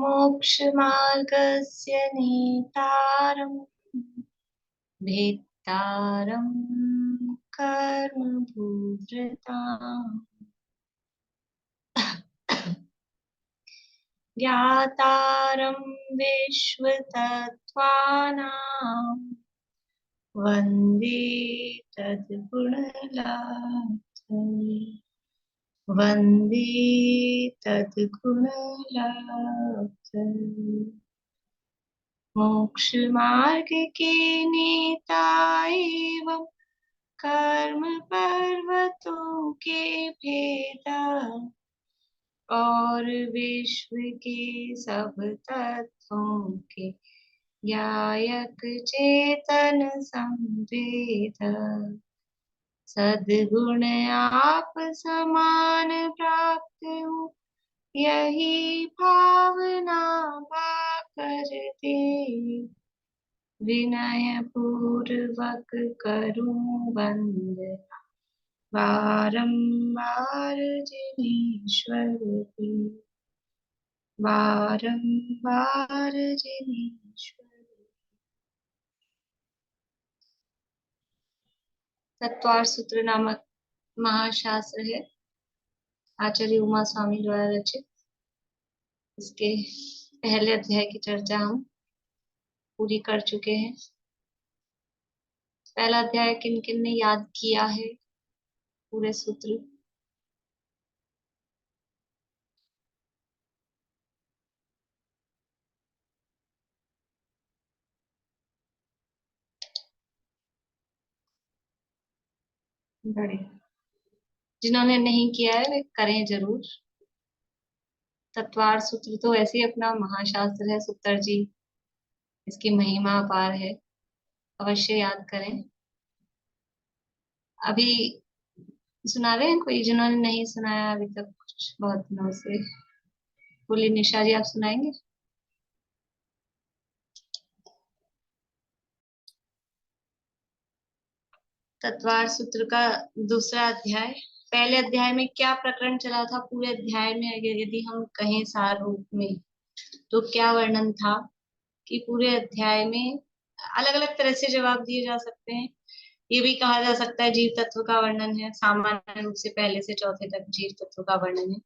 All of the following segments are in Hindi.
मोक्षमार्गस्य नेतारम् भेत्तारं कर्मभूभृताम् ज्ञातारं विश्वतत्त्वानां वन्दे तद्गुणलाब्धये वन्दे तद्गुणलाब्धये मोक्षमार्ग के नेता एवं कर्म पर्वतों के भेदा और विश्व के सब तत्वों के ज्ञायक चेतन संवेद सद्गुण आप समान प्राप्त हो यही भावना पाकर दे विनय पूर्वक करूं वंदना बारंबार जिनेश्वर की बारंबार जिनेश्वर। तत्वार सूत्र नामक महाशास्त्र है, आचार्य उमा स्वामी द्वारा रचित। इसके पहले अध्याय की चर्चा हम पूरी कर चुके हैं। पहला अध्याय किन किन ने याद किया है पूरे सूत्र? बढ़िया। जिन्होंने नहीं किया है वे करें जरूर। तत्वार सूत्र तो ऐसे ही अपना महाशास्त्र है, सुत्तर जी, इसकी महिमा अपार है, अवश्य याद करें। अभी सुना रहे हैं कोई जिन्होंने नहीं सुनाया अभी तक कुछ बहुत दिनों से? बोलिए निशा जी, आप सुनाएंगे? तत्वार सूत्र का दूसरा अध्याय। पहले अध्याय में क्या प्रकरण चला था? पूरे अध्याय में यदि हम कहें सार रूप में तो क्या वर्णन था कि पूरे अध्याय में अलग अलग तरह से जवाब दिए जा सकते हैं। ये भी कहा जा सकता है जीव तत्व का वर्णन है, सामान्य रूप से पहले से चौथे तक जीव तत्व का वर्णन है,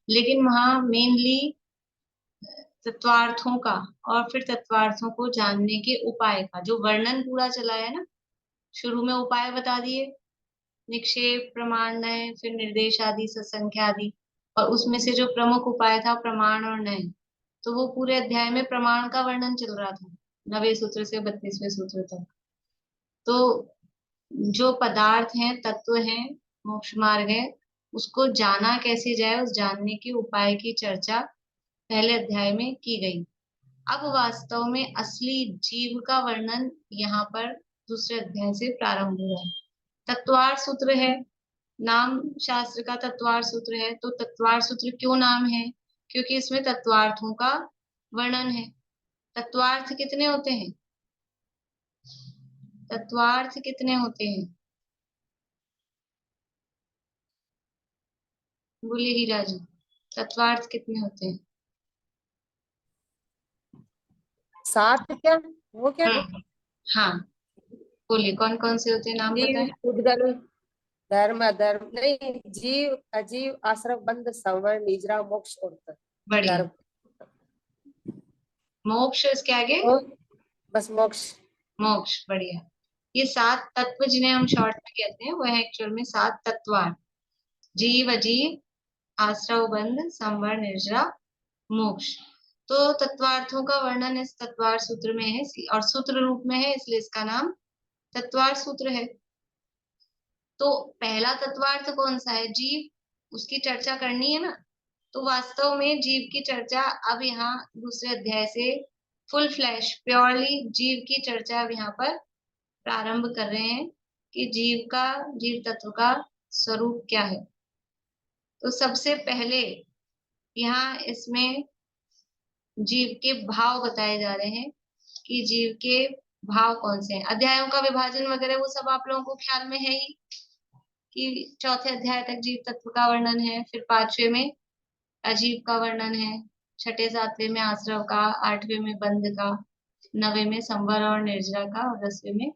लेकिन वहां मेनली तत्वार्थों का और फिर तत्वार्थों को जानने के उपाय का जो वर्णन पूरा चला है ना। शुरू में उपाय बता दिए, निक्षेप, प्रमाण, नय, फिर निर्देश आदि, सत्संख्या आदि, और उसमें से जो प्रमुख उपाय था प्रमाण और नय, तो वो पूरे अध्याय में प्रमाण का वर्णन चल रहा था 9वें सूत्र से 32वें सूत्र तक। तो जो पदार्थ हैं, तत्व हैं, मोक्ष मार्ग है, उसको जाना कैसे जाए, उस जानने के उपाय की चर्चा पहले अध्याय में की गई। अब वास्तव में असली जीव का वर्णन यहाँ पर दूसरे अध्याय से प्रारंभ हुआ है। तत्वार सूत्र है, नाम शास्त्र का तत्वार सूत्र है। तो तत्वार सूत्र क्यों नाम है? क्योंकि इसमें तत्वार्थों का वर्णन है। तत्वार्थ कितने होते हैं? तत्वार्थ कितने होते हैं? बोलिए हीरा जी, तत्वार्थ कितने होते हैं? 7 क्या? वो क्या? हाँ, बोलिए कौन कौन से होते हैं, नाम जीव, बताएं। उद्गल, धर्म, अधर्म, नहीं, जीव, अजीव, आश्रम, बंध, संवर, निजरा, मोक्ष और बढ़िया। धर्म। मोक्ष इसके आगे? और बस मोक्ष। मोक्ष, बढ़िया। ये 7 तत्व जिन्हें हम शॉर्ट में कहते हैं वो है एक्चुअल में 7 तत्वार्थ। जीव, अजीव, आश्रव, बंध, संवर, निर्जरा, मोक्ष। तो तत्वार्थों का वर्णन इस तत्वार सूत्र में है और सूत्र रूप में है, इसलिए इसका नाम तत्वार सूत्र है। तो पहला तत्वार्थ कौन सा है? जीव, उसकी चर्चा करनी है ना। तो वास्तव में जीव की चर्चा अब यहाँ दूसरे अध्याय से फुल फ्लैश प्योरली जीव की चर्चा अब यहाँ पर प्रारंभ कर रहे हैं कि जीव का, जीव तत्व का स्वरूप क्या है। तो सबसे पहले यहाँ इसमें जीव के भाव बताए जा रहे हैं कि जीव के भाव कौन से हैं। अध्यायों का विभाजन वगैरह वो सब आप लोगों को ख्याल में है ही कि चौथे अध्याय तक जीव तत्व का वर्णन है, फिर 5वें में अजीव का वर्णन है, छठे सातवें में आश्रव का, आठवें में बंध का, नवे में संवर और निर्जरा का, और 10वें में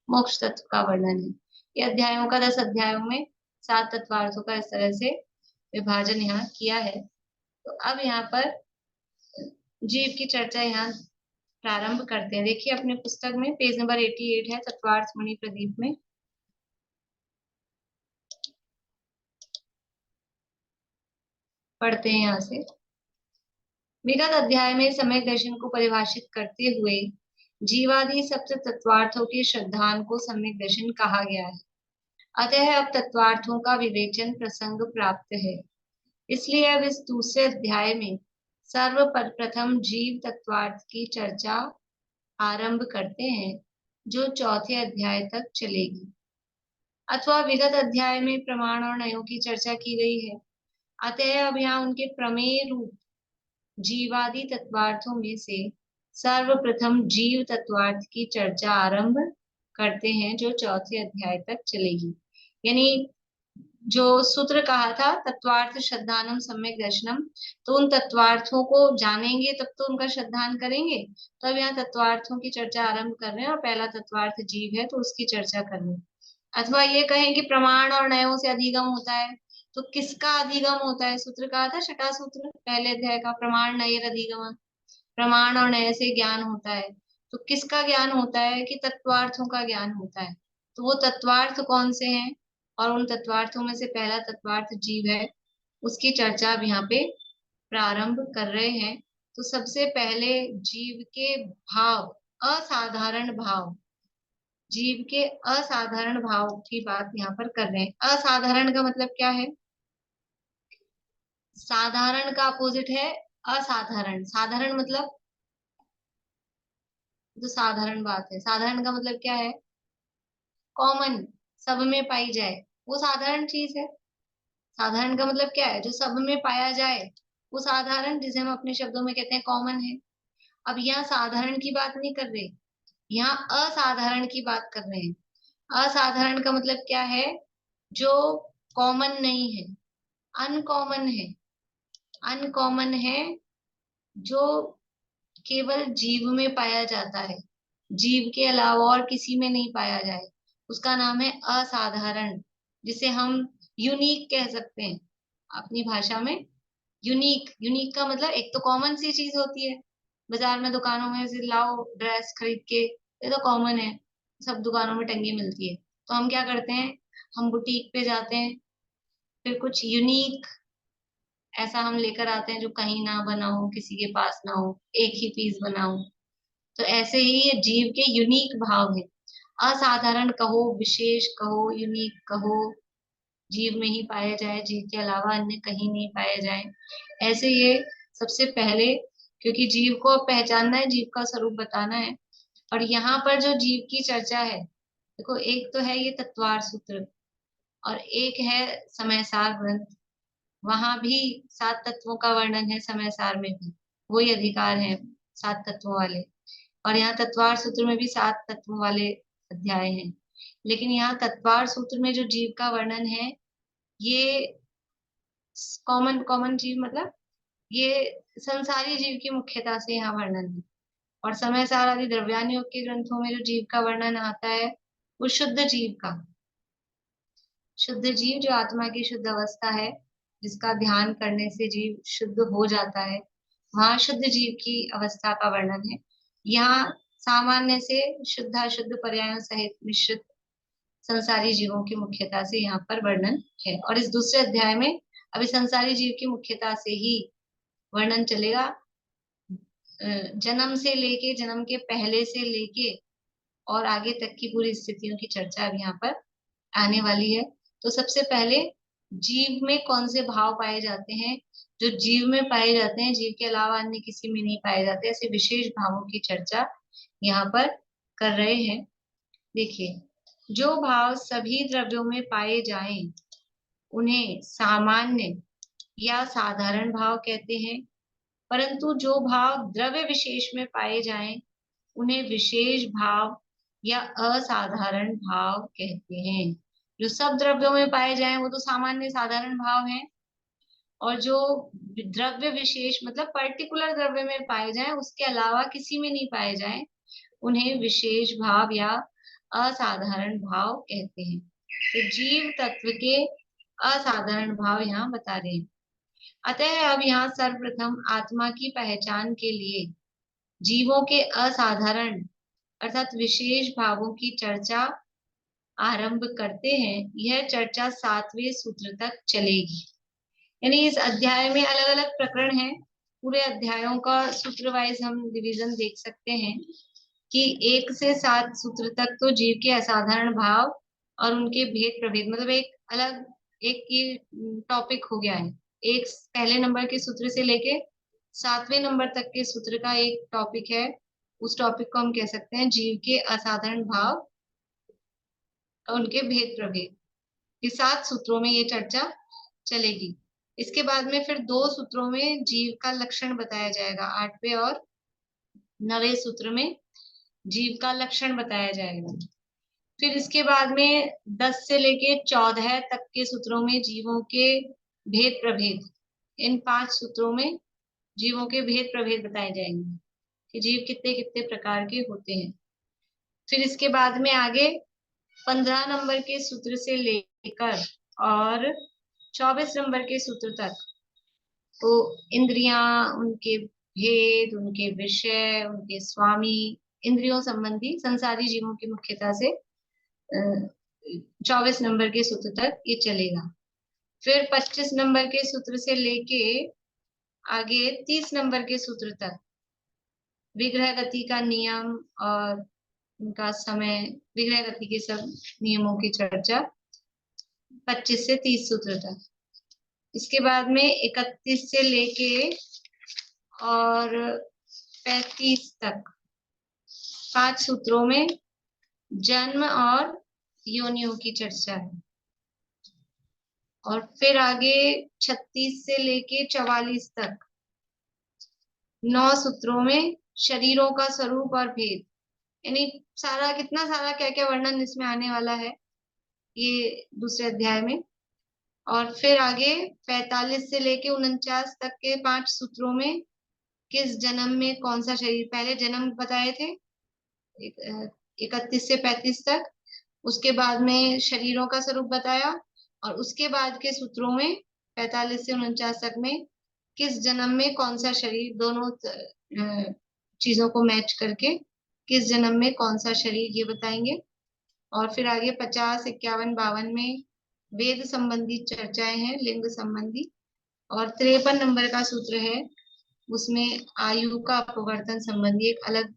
मोक्ष तत्व का वर्णन है। ये अध्यायों का 10 अध्यायों में 7 तत्वार्थों का इस तरह से विभाजन यहाँ किया है। तो अब यहाँ पर जीव की चर्चा यहाँ प्रारंभ करते हैं। देखिए अपने पुस्तक में पेज नंबर 88 है, तत्वार्थ मणि प्रदीप में। पढ़ते हैं यहाँ से। विगत अध्याय में सम्यक दर्शन को परिभाषित करते हुए जीवादि सप्त तत्वार्थों के श्रद्धान को सम्यक दर्शन कहा गया है। अतः अब तत्वार्थों का विवेचन प्रसंग प्राप्त है। इसलिए अब इस दूसरे अध्याय में सर्वप्रथम जीव तत्वार्थ की चर्चा आरंभ करते हैं, जो चौथे अध्याय तक चलेगी। अथवा विगत अध्याय में प्रमाण और नयों की चर्चा की गई है, अतः अब यहाँ उनके प्रमेय रूप जीवादि तत्वार्थों में से सर्वप्रथम जीव तत्वार्थ की चर्चा आरंभ करते हैं, जो चौथे अध्याय तक चलेगी। यानी जो सूत्र कहा था तत्वार्थ श्रद्धानम सम्यक दर्शनम, तो उन तत्वार्थों को जानेंगे तब तो उनका श्रद्धान करेंगे। तो अब यहाँ तत्वार्थों की चर्चा आरंभ कर रहे हैं, और पहला तत्वार्थ जीव है तो उसकी चर्चा कर रहे हैं। अथवा ये कहें कि प्रमाण और नयों से अधिगम होता है, तो किसका अधिगम होता है? सूत्र कहा था, छठा सूत्र पहले अध्याय का, प्रमाण नयर अधिगम। प्रमाण और नय से ज्ञान होता है, तो किसका ज्ञान होता है? कि तत्वार्थों का ज्ञान होता है। तो वो तत्वार्थ कौन से हैं? और उन तत्वार्थों में से पहला तत्वार्थ जीव है, उसकी चर्चा अब यहाँ पे प्रारंभ कर रहे हैं। तो सबसे पहले जीव के भाव, असाधारण भाव, जीव के असाधारण भाव की बात यहाँ पर कर रहे हैं। असाधारण का मतलब क्या है? साधारण का अपोजिट है असाधारण। साधारण मतलब जो साधारण बात है, साधारण का मतलब क्या है? कॉमन, सब में पाई जाए, वो साधारण चीज है। साधारण का मतलब क्या है? जो सब में पाया जाए वो साधारण, जिसे हम अपने शब्दों में कहते हैं कॉमन है। अब यहाँ साधारण की बात नहीं कर रहे, यहाँ असाधारण की बात कर रहे हैं। असाधारण का मतलब क्या है? जो कॉमन नहीं है, अनकॉमन है। अनकॉमन है, जो केवल जीव में पाया जाता है, जीव के अलावा और किसी में नहीं पाया जाए, उसका नाम है असाधारण, जिसे हम यूनिक कह सकते हैं अपनी भाषा में। यूनिक, यूनिक का मतलब एक तो कॉमन सी चीज होती है, बाजार में दुकानों में से लाओ ड्रेस खरीद के, ये तो कॉमन है, सब दुकानों में टंगी मिलती है। तो हम क्या करते हैं? हम बुटीक पे जाते हैं, फिर कुछ यूनिक ऐसा हम लेकर आते हैं जो कहीं ना बना हो, किसी के पास ना हो, एक ही पीस बना हो। तो ऐसे ही ये जीव के यूनिक भाव है। असाधारण कहो, विशेष कहो, यूनिक कहो, जीव में ही पाए जाए, जीव के अलावा अन्य कहीं नहीं पाए जाए, ऐसे ये सबसे पहले, क्योंकि जीव को पहचानना है, जीव का स्वरूप बताना है। और यहाँ पर जो जीव की चर्चा है, देखो एक तो है ये तत्वार सूत्र, और एक है समय सार ग्रंथ। वहां भी 7 तत्वों का वर्णन है, समय सार में भी वही अधिकार है 7 तत्वों वाले। और यहाँ तत्वार सूत्र में भी 7 तत्वों वाले अध्याय हैं। लेकिन यहाँ तत्वार सूत्र में जो जीव का वर्णन है, ये कॉमन, कॉमन जीव मतलब ये संसारी जीव की मुख्यता से यहाँ वर्णन है। और समय सार आदि द्रव्यान योग के ग्रंथों में जो जीव का वर्णन आता है, वो शुद्ध जीव का, शुद्ध जीव जो आत्मा की शुद्ध अवस्था है, जिसका ध्यान करने से जीव शुद्ध हो जाता है, वहां शुद्ध जीव की अवस्था का वर्णन है। यहाँ सामान्य से शुद्धाशुद्ध पर्यायों सहित मिश्रित संसारी जीवों की मुख्यता से यहाँ पर वर्णन है। और इस दूसरे अध्याय में अभी संसारी जीव की मुख्यता से ही वर्णन चलेगा। जन्म से लेके, जन्म के पहले से लेके और आगे तक की पूरी स्थितियों की चर्चा अब यहाँ पर आने वाली है। तो सबसे पहले जीव में कौन से भाव पाए जाते हैं? जो जीव में पाए जाते हैं, जीव के अलावा अन्य किसी में नहीं पाए जाते, ऐसे विशेष भावों की चर्चा यहाँ पर कर रहे हैं। देखिए, जो भाव सभी द्रव्यों में पाए जाएं उन्हें सामान्य या साधारण भाव कहते हैं, परंतु जो भाव द्रव्य विशेष में पाए जाएं उन्हें विशेष भाव या असाधारण भाव कहते हैं। जो सब द्रव्यों में पाए जाएं वो तो सामान्य साधारण भाव हैं, और जो द्रव्य विशेष मतलब पर्टिकुलर द्रव्य में पाए जाएं, उसके अलावा किसी में नहीं पाए जाएं, उन्हें विशेष भाव या असाधारण भाव कहते हैं। तो जीव तत्व के असाधारण भाव यहाँ बता रहे हैं। अतः अब यहाँ सर्वप्रथम आत्मा की पहचान के लिए जीवों के असाधारण अर्थात विशेष भावों की चर्चा आरंभ करते हैं। यह चर्चा 7वें सूत्र तक चलेगी। यानी इस अध्याय में अलग अलग प्रकरण हैं। पूरे अध्यायों का सूत्र वाइज हम डिवीजन देख सकते हैं कि 1 से 7 सूत्र तक तो जीव के असाधारण भाव और उनके भेद प्रभेद मतलब एक अलग एक ये टॉपिक हो गया है। एक पहले नंबर के सूत्र से लेके 7वें नंबर तक के सूत्र का एक टॉपिक है। उस टॉपिक को हम कह सकते हैं जीव के असाधारण भाव और उनके भेद प्रभेद। ये 7 सूत्रों में ये चर्चा चलेगी। इसके बाद में फिर 2 सूत्रों में जीव का लक्षण बताया जाएगा। 8वें और 9वें सूत्र में जीव का लक्षण बताया जाएगा। फिर इसके बाद में 10 से लेके 14 तक के सूत्रों में जीवों के भेद प्रभेद, इन 5 सूत्रों में जीवों के भेद प्रभेद बताए जाएंगे कि जीव कितने कितने प्रकार के होते हैं। फिर इसके बाद में आगे 15 नंबर के सूत्र से लेकर और 24 नंबर के सूत्र तक तो इंद्रियां, उनके भेद, उनके विषय, उनके स्वामी, इंद्रियों संबंधी संसारी जीवों की मुख्यता से 24 नंबर के सूत्र तक ये चलेगा। फिर 25 नंबर के सूत्र से लेके आगे 30 नंबर के सूत्र तक विग्रह गति का नियम और उनका समय, विग्रह गति के सब नियमों की चर्चा 25 से 30 सूत्र तक। इसके बाद में 31 से लेके और 35 तक 5 सूत्रों में जन्म और योनियों की चर्चा है। और फिर आगे 36 से लेके 44 तक 9 सूत्रों में शरीरों का स्वरूप और भेद, यानी सारा कितना सारा क्या क्या वर्णन इसमें आने वाला है ये दूसरे अध्याय में। और फिर आगे 45 से लेके 49 तक के 5 सूत्रों में किस जन्म में कौन सा शरीर, पहले जन्म बताए थे 31 से 35 तक, उसके बाद में शरीरों का स्वरूप बताया और उसके बाद के सूत्रों में 45 से 49 तक में किस जन्म में कौन सा शरीर, दोनों चीजों को मैच करके किस जन्म में कौन सा शरीर ये बताएंगे। और फिर आगे 50, 51, 52 में वेद संबंधी चर्चाएं हैं, लिंग संबंधी। और 53 नंबर का सूत्र है, उसमें आयु का अपवर्तन संबंधी एक अलग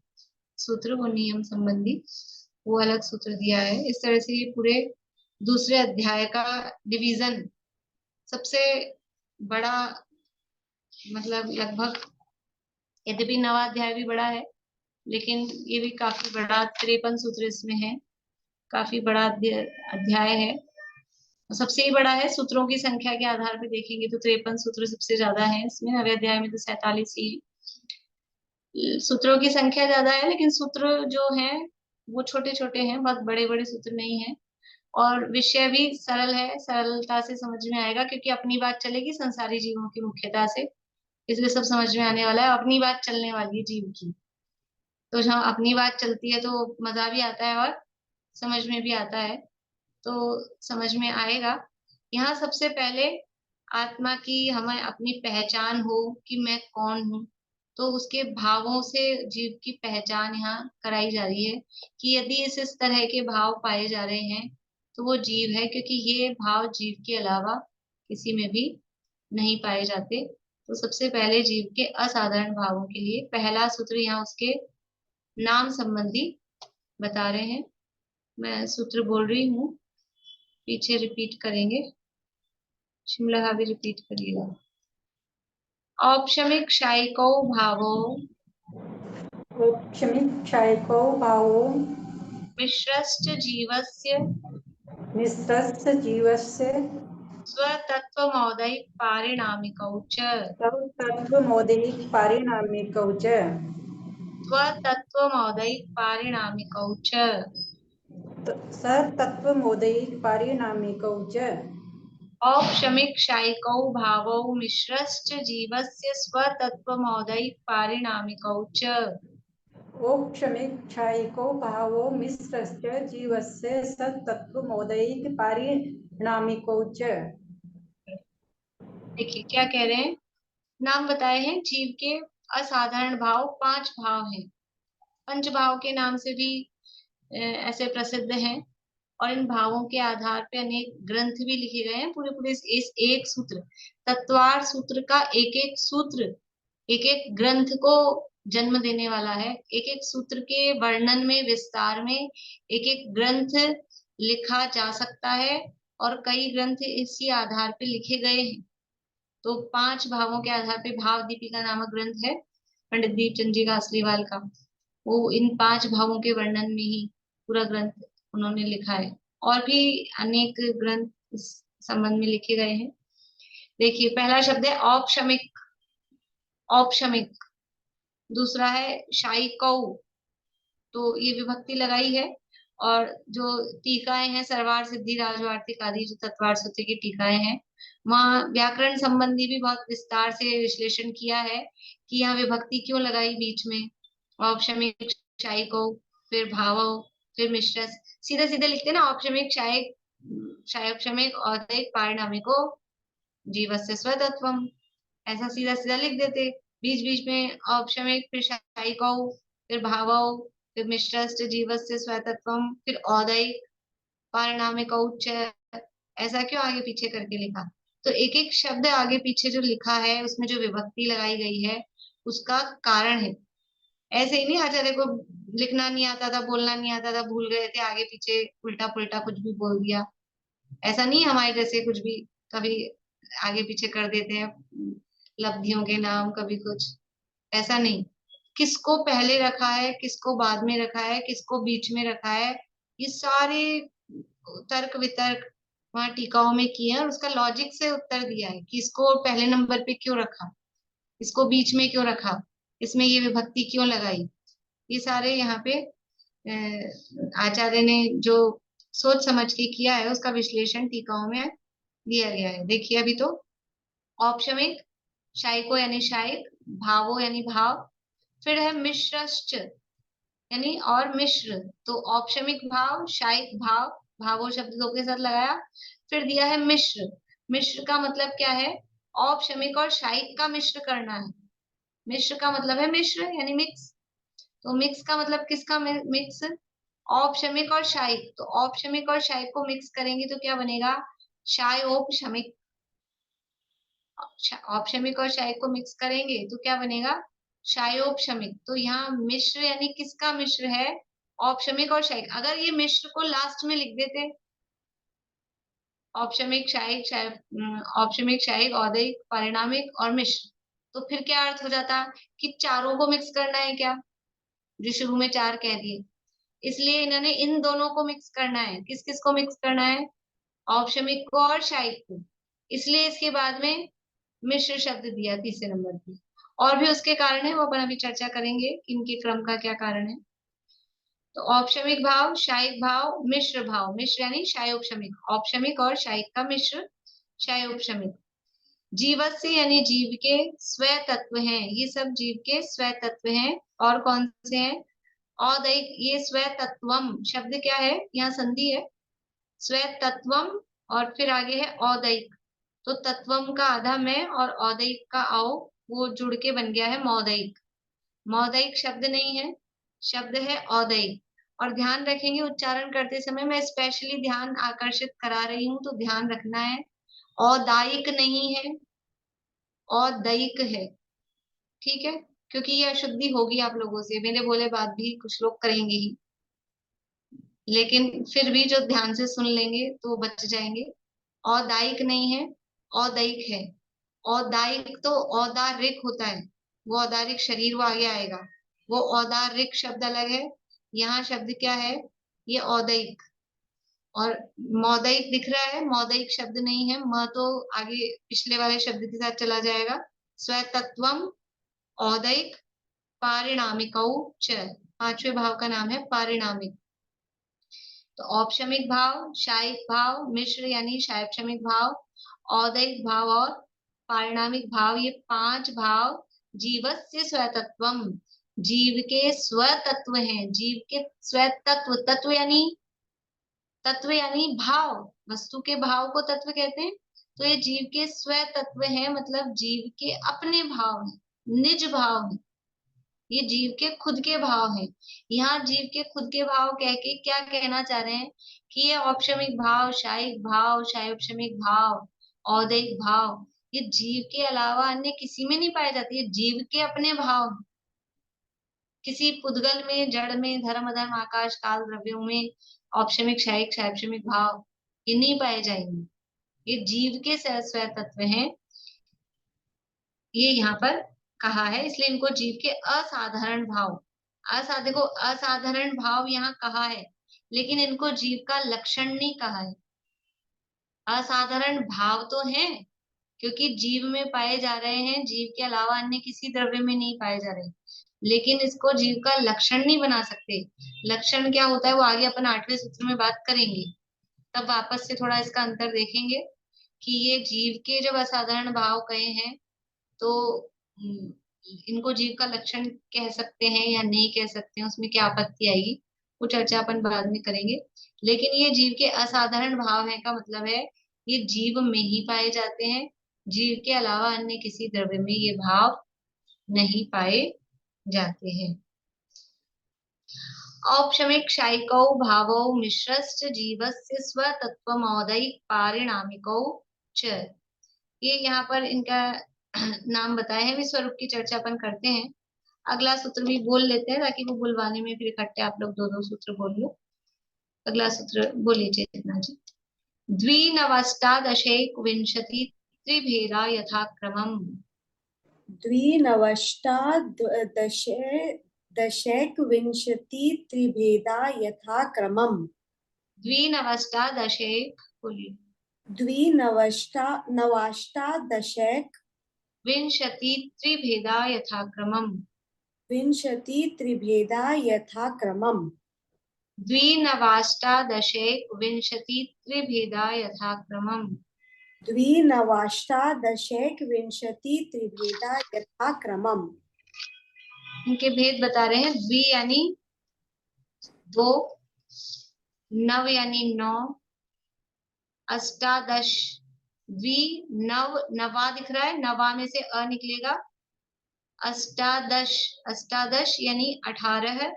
सूत्र, वो नियम संबंधी वो अलग सूत्र दिया है। इस तरह से ये पूरे दूसरे अध्याय का डिवीजन सबसे बड़ा, मतलब लगभग यद्यपि नवा अध्याय भी बड़ा है लेकिन ये भी काफी बड़ा, 53 सूत्र इसमें है, काफी बड़ा अध्याय है। सबसे ही बड़ा है, सूत्रों की संख्या के आधार पर देखेंगे तो 53 सूत्र सबसे ज्यादा है इसमें। नवे अध्याय में तो 47 ही सूत्रों की संख्या ज्यादा है, लेकिन सूत्र जो है वो छोटे छोटे हैं, बहुत बड़े बड़े सूत्र नहीं है। और विषय भी सरल है, सरलता से समझ में आएगा क्योंकि अपनी बात चलेगी संसारी जीवों की मुख्यता से, इसलिए सब समझ में आने वाला है। अपनी बात चलने वाली है जीव की, तो जहाँ अपनी बात चलती है तो मजा भी आता है और समझ में भी आता है, तो समझ में आएगा। यहाँ सबसे पहले आत्मा की हमें अपनी पहचान हो कि मैं कौन हूँ, तो उसके भावों से जीव की पहचान यहाँ कराई जा रही है कि यदि इस तरह के भाव पाए जा रहे हैं तो वो जीव है, क्योंकि ये भाव जीव के अलावा किसी में भी नहीं पाए जाते। तो सबसे पहले जीव के असाधारण भावों के लिए पहला सूत्र यहाँ उसके नाम संबंधी बता रहे हैं। मैं सूत्र बोल रही हूँ, पीछे रिपीट करेंगे, शिमला का भी रिपीट करिएगा। औपशमिक क्षयिको भावो औपशमिक क्षयिको भावो मिश्रश्च जीवस्य मिश्रस्य जीवस्य स्वतत्वमौदैक पारिणामिकौ च तत्त्वमौदैक पारिणामिकौ च स्वतत्वमौदैक पारिणामिकौ च सतत्त्वमौदैक पारिणामिकौ च। औपशमिक शायिकौ भावौ मिश्रश्च जीवस्य स्वतत्वमौदैक पारिणामिकौ च। औपशमिक क्षायिको भावो मिश्रश्च जीवस्य सत्तत्वमोदैक पारिणामिको च। देखिए क्या कह रहे हैं, नाम बताए हैं जीव के असाधारण भाव, 5 भाव हैं। पंच भाव के नाम से भी ऐसे प्रसिद्ध हैं, और इन भावों के आधार पे अनेक ग्रंथ भी लिखे गए हैं। पूरे पूरे इस एक सूत्र, तत्वार सूत्र का एक एक सूत्र एक एक ग्रंथ को जन्म देने वाला है। एक एक सूत्र के वर्णन में, विस्तार में एक एक ग्रंथ लिखा जा सकता है, और कई ग्रंथ इसी आधार पे लिखे गए हैं। तो 5 भावों के आधार पे भाव दीपिका नामक ग्रंथ है पंडित दीपचंद जी कासलीवाल का। वो इन 5 भावों के वर्णन में ही पूरा ग्रंथ उन्होंने लिखा है, और भी अनेक ग्रंथ इस संबंध में लिखे गए हैं। देखिए पहला शब्द है औपशमिक, औपशमिक। दूसरा है शायिकौ, तो ये विभक्ति लगाई है। और जो टीकाएं हैं, सरवार सिद्धि राजवार्तिक आदि जो तत्वार सूत्र की टीकाएं हैं, वहाँ व्याकरण संबंधी भी बहुत विस्तार से विश्लेषण किया है कि यहाँ विभक्ति क्यों लगाई बीच में। औपशमिक शायिकौ, फिर भावौ, फिर मिश्रस। सीधा सीधा लिखते हैं ना, औपशमिक शायिक, शायोपशमिक औदैक पारिणामिको जीवस्य स्वतत्वम, ऐसा सीधा सीधा लिख देते। बीच बीच में औपशमिक, फिर शायिकौ, फिर भावौ, फिर मिश्रस्य जीवस्य स्वतत्वम, फिर औदैक पारिणामिकौ च, ऐसा क्यों आगे पीछे करके लिखा। तो एक एक शब्द आगे पीछे जो लिखा है, उसमें जो विभक्ति लगाई गई है, उसका कारण है। ऐसे ही नहीं आचार्य को लिखना नहीं आता था, बोलना नहीं आता था, भूल गए थे, आगे पीछे उल्टा पुल्टा कुछ भी बोल दिया। ऐसा नहीं, हमारे जैसे कुछ भी कभी आगे पीछे कर देते हैं लब्धियों के नाम, कभी कुछ। ऐसा नहीं, किसको पहले रखा है, किसको बाद में रखा है, किसको बीच में रखा है, ये सारे तर्क वितर्क वहां टीकाओं में किए हैं, और उसका लॉजिक से उत्तर दिया है कि इसको पहले नंबर पे क्यों रखा, इसको बीच में क्यों रखा, इसमें ये विभक्ति क्यों लगाई। ये सारे यहाँ पे आचार्य ने जो सोच समझ के किया है, उसका विश्लेषण टीकाओं में दिया गया है। देखिए अभी तो औपशमिक शायिको यानी शायिक, भावो यानी भाव, फिर है मिश्रश्च यानी और मिश्र। तो औपशमिक भाव, शायिक भाव, भावो शब्द दो के साथ लगाया, फिर दिया है मिश्र। मिश्र का मतलब क्या है, औपशमिक और शायिक का मिश्र करना है। मिश्र का मतलब है मिश्र यानी मिक्स। तो मिक्स का मतलब किसका मिक्स, औपशमिक और शायिक। तो औपशमिक और शायिक को मिक्स करेंगे तो क्या बनेगा, शायोपशमिक। औपशमिक और शायिक को मिक्स करेंगे तो क्या बनेगा, शायोपशमिक। तो यहाँ मिश्र यानी किसका मिश्र है, औपशमिक और शायिक। अगर ये मिश्र को लास्ट में लिख देते, औपशमिक शायिक, औपशमिक शायिक औदैक पारिणामिक और मिश्र, तो फिर क्या अर्थ हो जाता कि चारों को मिक्स करना है क्या, जो शुरू में 4 कह दिए। इसलिए इन्होंने इन दोनों को मिक्स करना है। किस किस को मिक्स करना है, औपशमिक को और शायिक को। इसलिए इसके बाद में मिश्र शब्द दिया तीसरे नंबर पे। और भी उसके कारण है, वो अपन अभी चर्चा करेंगे कि इनके क्रम का क्या कारण है। तो औपशमिक भाव, शायिक भाव, मिश्र भाव। मिश्र यानी शायोपशमिक, औपशमिक और शायिक का मिश्र शायोपशमिक। जीवस्य यानी जीव के स्व तत्व हैं, ये सब जीव के स्व तत्व हैं। और कौन से हैं, औदैक, ये स्व तत्वम शब्द क्या है, यहाँ संधि है, स्व तत्वम, और फिर आगे है औदैक। तो तत्वम का आधा में और औदैक का आओ, वो जुड़ के बन गया है मौदैक। मौदैक शब्द नहीं है, शब्द है औदैक। और ध्यान रखेंगे, उच्चारण करते समय मैं स्पेशली ध्यान आकर्षित करा रही हूँ, तो ध्यान रखना है, औदायिक नहीं है, औदैक है। ठीक है, क्योंकि ये अशुद्धि होगी आप लोगों से, मेरे बोले बात भी कुछ लोग करेंगे ही, लेकिन फिर भी जो ध्यान से सुन लेंगे तो बच जाएंगे। औदायिक नहीं है, औदैक है। औदायिक तो औदारिक होता है, वो औदारिक शरीर, वो आगे आएगा। वो औदारिक शब्द अलग है, यहाँ शब्द क्या है, ये औदैक। और मौदैक दिख रहा है, मौदैक शब्द नहीं है, म तो आगे पिछले वाले शब्द के साथ चला जाएगा। स्वतत्वम औदैक पारिणामिकौ च, 5वें भाव का नाम है पारिणामिक। तो औपशमिक भाव, शायिक भाव, मिश्र यानी शायोपशमिक भाव, औदैहिक भाव और पारिणामिक भाव, ये 5 भाव जीवस्य स्वतत्वम, जीव के स्वतत्व हैं। जीव के स्वतत्व, तत्व यानी भाव, वस्तु के भाव को तत्व कहते हैं। तो ये जीव के स्वतत्व है, मतलब जीव के अपने भाव है, निज भाव है, ये जीव के खुद के भाव है। यहाँ जीव के खुद के भाव कह के क्या कहना चाह रहे हैं कि ये औपशमिक भाव, शायिक भाव, शायोपशमिक भाव, औदैहिक भाव, ये जीव के अलावा अन्य किसी में नहीं पाए जाते, ये जीव के अपने भाव हैं। किसी पुद्गल में, जड़ में, धर्म अधर्म, आकाश काल द्रव्यों में औपशमिक, शायिक, शायोपशमिक भाव ये नहीं पाए जाएंगे, ये जीव के स्वतत्व हैं। ये यहाँ पर कहा है, इसलिए इनको जीव के असाधारण भाव, देखो असाधारण भाव यहाँ कहा है, लेकिन इनको जीव का लक्षण नहीं कहा है। असाधारण भाव तो है, क्योंकि जीव में पाए जा रहे हैं, जीव के अलावा अन्य किसी द्रव्य में नहीं पाए जा रहे, लेकिन इसको जीव का लक्षण नहीं बना सकते। लक्षण क्या होता है वो आगे अपन 8वें सूत्र में बात करेंगे, तब वापस से थोड़ा इसका अंतर देखेंगे कि ये जीव के जब असाधारण भाव कहे हैं तो इनको जीव का लक्षण कह सकते हैं या नहीं कह सकते हैं, उसमें क्या आपत्ति आएगी, वो चर्चा अपन बाद में करेंगे। लेकिन ये जीव के असाधारण भाव है का मतलब है ये जीव में ही पाए जाते हैं, जीव के अलावा अन्य किसी द्रव्य में ये भाव नहीं पाए जाते हैं। औपशमिक शायिकौ भावौ मिश्रश्च जीवस्य स्वतत्वमौदैहिक पारिणामिकौ च, ये यहाँ पर इनका नाम बताए हैं, स्वरूप की चर्चा अपन करते हैं। अगला सूत्र भी बोल लेते हैं ताकि वो बुलवाने में फिर इकट्ठे आप लोग दो सूत्र बोल लो। अगला सूत्र बोलिए चेतना जी। द्विनवष्टादशैक विंशति त्रिभेदा यथाक्रमम्, द्विनवष्टादशैकविंशति त्रिभेदा यथाक्रमम्, द्विनवष्टादशैक बोलिए, नवाष्टादशैक विंशति त्रिभेदा यथाक्रमम्, विंशति त्रिभेदा यथाक्रमम्, द्विनवाष्टादशैक विंशति त्रिभेदा यथाक्रमम्, द्विनवाष्टादशैकविंशति त्रिभेदा यथाक्रमम्। इनके भेद बता रहे हैं। द्वि यानी 2, नव यानी 9, अष्टादश, द्वि नव, नवा दिख रहा है, नवा में से अ निकलेगा, अष्टादश, अष्टादश यानी 18,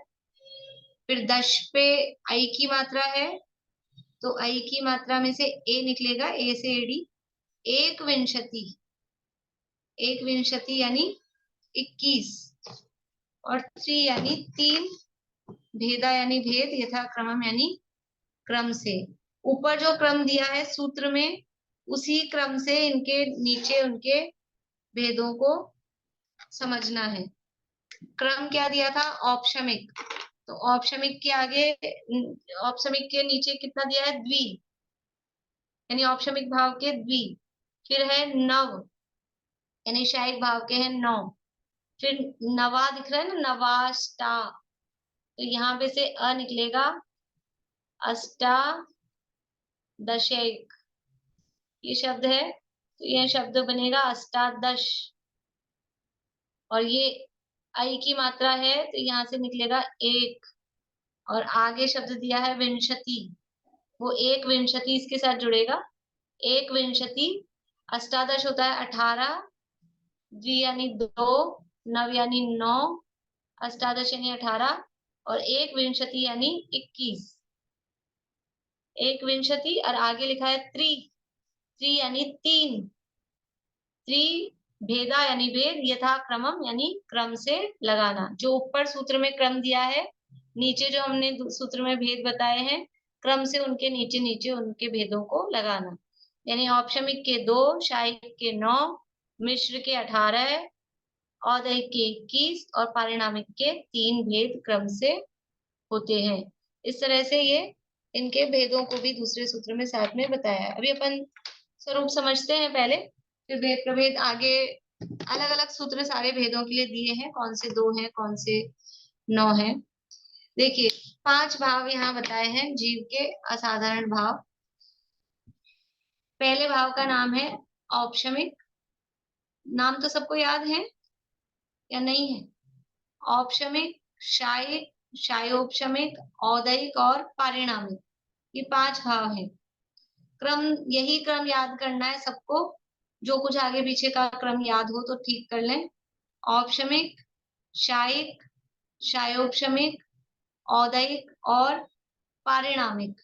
फिर दश पे आई की मात्रा है तो आई की मात्रा में से ए निकलेगा, ए से एडी, एक विंशति, एक विंशति यानी 21, और 3 यानी 3, भेदा यानी भेद, यथाक्रमम यानी क्रम से। ऊपर जो क्रम दिया है सूत्र में उसी क्रम से इनके नीचे उनके भेदों को समझना है। क्रम क्या दिया था? औपशमिक, तो औपशमिक के आगे, औपशमिक के नीचे कितना दिया है? द्वि, यानी औपशमिक भाव के द्वि, फिर है नव यानी शायिक भाव के हैं 9, फिर नवा दिख रहा है ना, नवाष्टा, तो यहाँ पे से अ निकलेगा, अष्टा दशैक ये शब्द है, तो यह शब्द बनेगा अष्टादश, और ये आई की मात्रा है तो यहाँ से निकलेगा 1, और आगे शब्द दिया है विंशति, वो एक विंशति इसके साथ जुड़ेगा, एक विंशति, अष्टादश होता है 18, द्वि यानी 2, नव यानी 9, अष्टादश यानी 18, और एक विंशति यानी 21, एक विंशति, और आगे लिखा है त्रि, त्रि यानी 3, त्रि भेदा यानी भेद, यथाक्रमम यानी क्रम से लगाना। जो ऊपर सूत्र में क्रम दिया है, नीचे जो हमने सूत्र में भेद बताए हैं, क्रम से उनके नीचे नीचे उनके भेदों को लगाना। यानी औपशमिक के 2, शायिक के 9, मिश्र के 18, औदैहिक के 21 और पारिणामिक के 3 भेद क्रम से होते हैं। इस तरह से ये इनके भेदों को भी दूसरे सूत्र में साथ में बताया है। अभी अपन स्वरूप समझते हैं पहले, फिर भेद प्रभेद आगे अलग अलग सूत्र सारे भेदों के लिए दिए हैं, कौन से 2 हैं, कौन से 9 हैं। देखिए 5 भाव यहाँ बताए हैं जीव के असाधारण भाव। पहले भाव का नाम है औपशमिक। नाम तो सबको याद है या नहीं है? औपशमिक, शायिक, शायोपशमिक, औदयिक और पारिणामिक, ये 5 भाव हैं। क्रम, यही क्रम याद करना है सबको। जो कुछ आगे पीछे का क्रम याद हो तो ठीक कर लें। औपशमिक, शायिक, शायोपशमिक, औदयिक और पारिणामिक,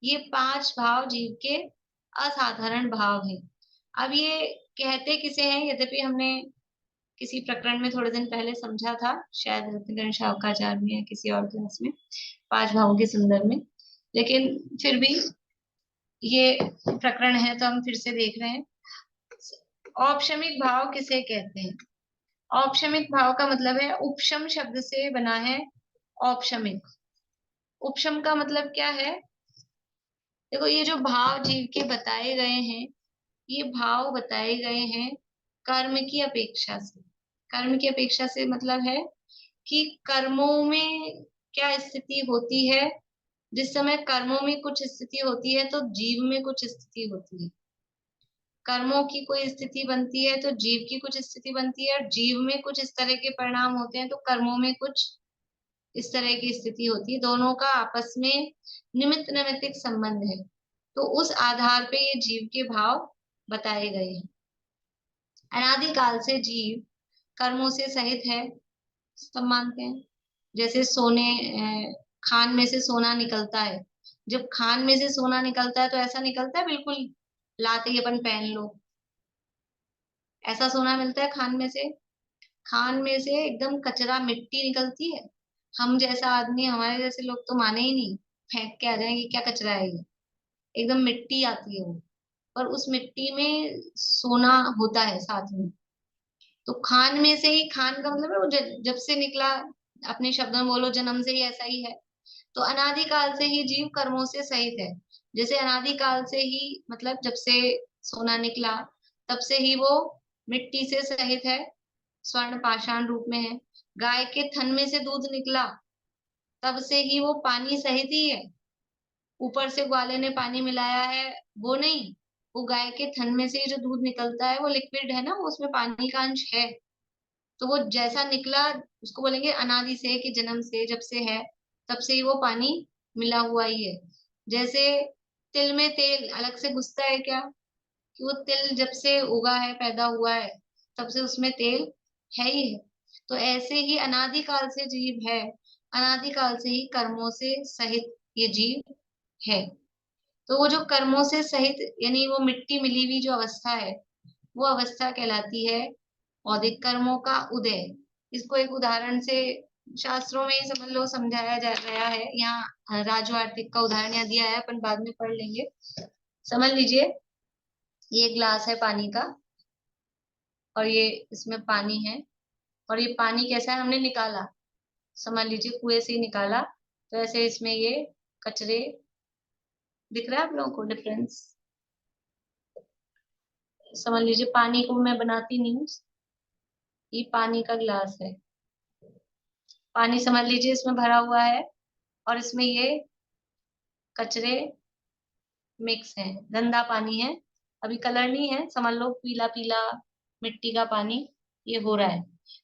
ये 5 भाव जीव के असाधारण भाव हैं। अब ये कहते किसे हैं, यद्यपि हमने किसी प्रकरण में थोड़े दिन पहले समझा था, शायद रत्नगण शावकाचार्य में या किसी और क्लास में, 5 भावों के संदर्भ में, लेकिन फिर भी ये प्रकरण है तो हम फिर से देख रहे हैं। औपशमिक भाव किसे कहते हैं? औपशमिक भाव का मतलब है, उपशम शब्द से बना है औपशमिक। उपशम का मतलब क्या है? देखो, ये जो भाव जीव के बताए गए हैं, ये भाव बताए गए हैं कर्म की अपेक्षा से। कर्म की अपेक्षा से मतलब है कि कर्मों में क्या स्थिति होती है। जिस समय कर्मों में कुछ स्थिति होती है तो जीव में कुछ स्थिति होती है। कर्मों की कोई स्थिति बनती है तो जीव की कुछ स्थिति बनती है, और जीव में कुछ इस तरह के परिणाम होते हैं तो कर्मों में कुछ इस तरह की स्थिति होती है। दोनों का आपस में निमित्त नैमित्तिक संबंध है। तो उस आधार पे ये जीव के भाव बताए गए हैं। अनादिकाल से जीव कर्मों से सहित है, सब मानते हैं। जैसे सोने, खान में से सोना निकलता है। जब खान में से सोना निकलता है तो ऐसा निकलता है बिल्कुल लाते ही अपन पहन लो, ऐसा सोना मिलता है खान में से? खान में से एकदम कचरा, मिट्टी निकलती है। हम जैसा आदमी, हमारे जैसे लोग तो माने ही नहीं, फेंक के आ जाएंगे क्या कचरा है ये, एकदम मिट्टी आती है वो। पर उस मिट्टी में सोना होता है साथ में। तो खान में से ही, खान का मतलब है वो जब से निकला, अपने शब्दों में बोलो जन्म से ही ऐसा ही है। तो अनादिकाल से ही जीव कर्मों से सहित है। जैसे अनादिकाल से ही मतलब जब से सोना निकला तब से ही वो मिट्टी से सहित है, स्वर्ण पाषाण रूप में है। गाय के थन में से दूध निकला तब से ही वो पानी सहित ही है। ऊपर से ग्वाले ने पानी मिलाया है वो नहीं, वो गाय के थन में से ही जो दूध निकलता है वो लिक्विड है ना, वो उसमें पानी का अंश है। तो वो जैसा निकला उसको बोलेंगे अनादि से, कि जन्म से, जब से है तब से ही वो पानी मिला हुआ ही है। जैसे तिल में तेल अलग से घुसता है क्या? कि वो तिल जब से उगा है, पैदा हुआ है, तब से उसमें तेल है ही है। तो ऐसे ही अनादिकाल से जीव है, अनादिकाल से ही कर्मों से सहित ये जीव है। तो वो जो कर्मों से सहित, यानी वो मिट्टी मिली हुई जो अवस्था है, वो अवस्था कहलाती है औदिक कर्मों का उदय। इसको एक उदाहरण से शास्त्रों में ही समझ लो समझाया जा रहा है। यहाँ राजू आर्थिक का उदाहरण यहाँ दिया है, अपन बाद में पढ़ लेंगे। समझ लीजिए, ये ग्लास है पानी का, और ये इसमें पानी है, और ये पानी कैसा है, हमने निकाला, समझ लीजिए कुएं से ही निकाला, तो ऐसे इसमें ये कचरे, दिख रहा है आप लोगों को डिफरेंस? समझ लीजिए पानी को मैं बनाती नहीं हूँ, ये पानी का ग्लास है, पानी समझ लीजिए इसमें भरा हुआ है, और इसमें ये कचरे मिक्स है, गंदा पानी है। अभी कलर नहीं है, समझ लो पीला पीला मिट्टी का पानी ये हो रहा है।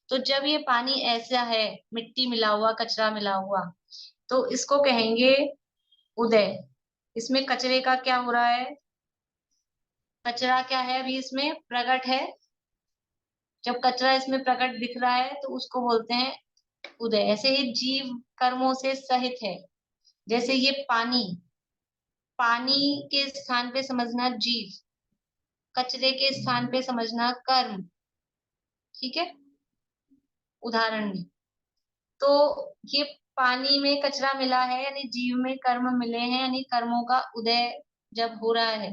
तो जब ये पानी ऐसा है, मिट्टी मिला हुआ, कचरा मिला हुआ, तो इसको कहेंगे उदय। इसमें कचरे का क्या हो रहा है? कचरा क्या है, अभी इसमें प्रकट है। जब कचरा इसमें प्रकट दिख रहा है तो उसको बोलते हैं उदय। ऐसे ही जीव कर्मों से सहित है। जैसे ये पानी, पानी के स्थान पे समझना जीव, कचरे के स्थान पे समझना कर्म। ठीक है, उदाहरण में तो ये पानी में कचरा मिला है यानी जीव में कर्म मिले हैं, यानी कर्मों का उदय जब हो रहा है